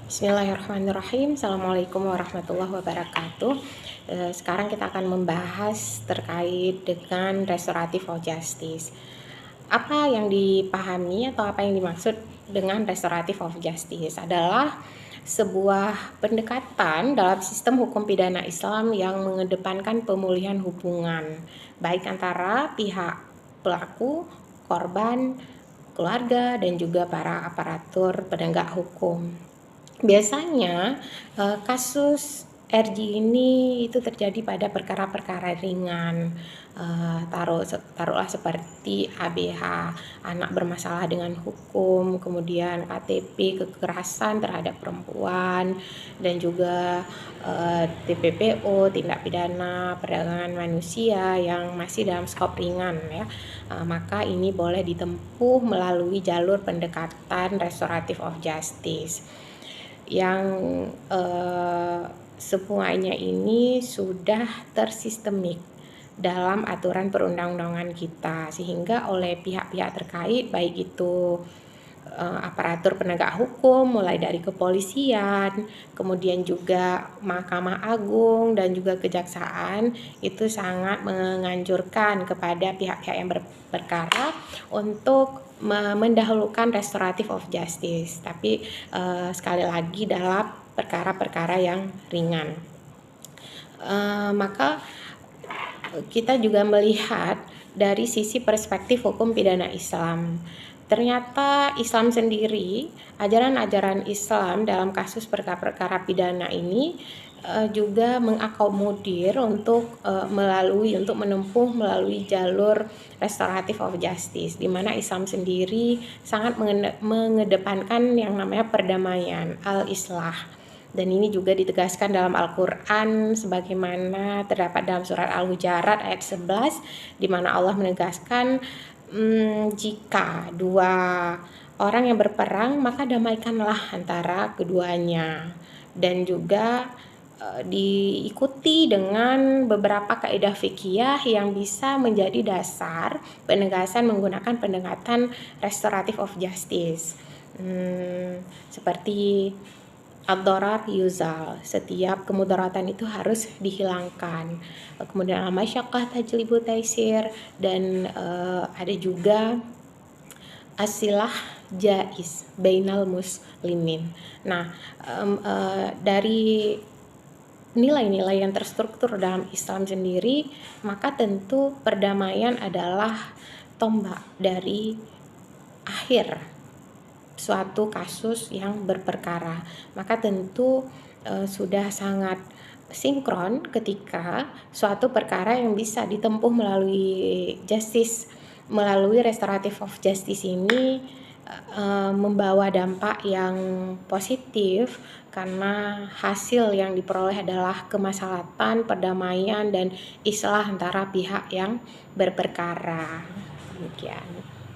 Bismillahirrahmanirrahim. Assalamualaikum warahmatullahi wabarakatuh. Sekarang kita akan membahas terkait dengan restoratif of justice. Apa yang dipahami atau apa yang dimaksud dengan restoratif of justice adalah sebuah pendekatan dalam sistem hukum pidana Islam yang mengedepankan pemulihan hubungan baik antara pihak pelaku, korban, keluarga, dan juga para aparatur penegak hukum. Biasanya kasus RG ini itu terjadi pada perkara-perkara ringan, taruhlah seperti ABH, anak bermasalah dengan hukum, kemudian KTP, kekerasan terhadap perempuan, dan juga TPPO, tindak pidana perdagangan manusia yang masih dalam skop ringan ya. Maka ini boleh ditempuh melalui jalur pendekatan restoratif of justice yang semuanya ini sudah tersistemik dalam aturan perundang-undangan kita, sehingga oleh pihak-pihak terkait baik itu aparatur penegak hukum mulai dari kepolisian, kemudian juga Mahkamah Agung dan juga Kejaksaan itu sangat menganjurkan kepada pihak-pihak yang berperkara untuk mendahulukan restoratif of justice, tapi sekali lagi dalam perkara-perkara yang ringan. Maka kita juga melihat dari sisi perspektif hukum pidana Islam. Ternyata Islam sendiri, ajaran-ajaran Islam dalam kasus perkara-perkara pidana ini juga mengakomodir untuk menempuh melalui jalur restoratif of justice, di mana Islam sendiri sangat mengedepankan yang namanya perdamaian, al-islah. Dan ini juga ditegaskan dalam Al-Quran sebagaimana terdapat dalam surat Al-Hujarat ayat 11, di mana Allah menegaskan jika dua orang yang berperang maka damaikanlah antara keduanya, dan juga diikuti dengan beberapa kaidah fikih yang bisa menjadi dasar penegasan menggunakan pendekatan restoratif of justice, seperti ad-darar yuzal, setiap kemudaratan itu harus dihilangkan. Kemudian al-masyaqqah tajlibu taisir, dan ada juga asilah jais bainal muslimin. Nah, dari nilai-nilai yang terstruktur dalam Islam sendiri, maka tentu perdamaian adalah tombak dari akhir suatu kasus yang berperkara. Maka tentu sudah sangat sinkron ketika suatu perkara yang bisa ditempuh melalui restoratif of justice ini membawa dampak yang positif, karena hasil yang diperoleh adalah kemaslahatan, perdamaian, dan islah antara pihak yang berperkara. Demikian.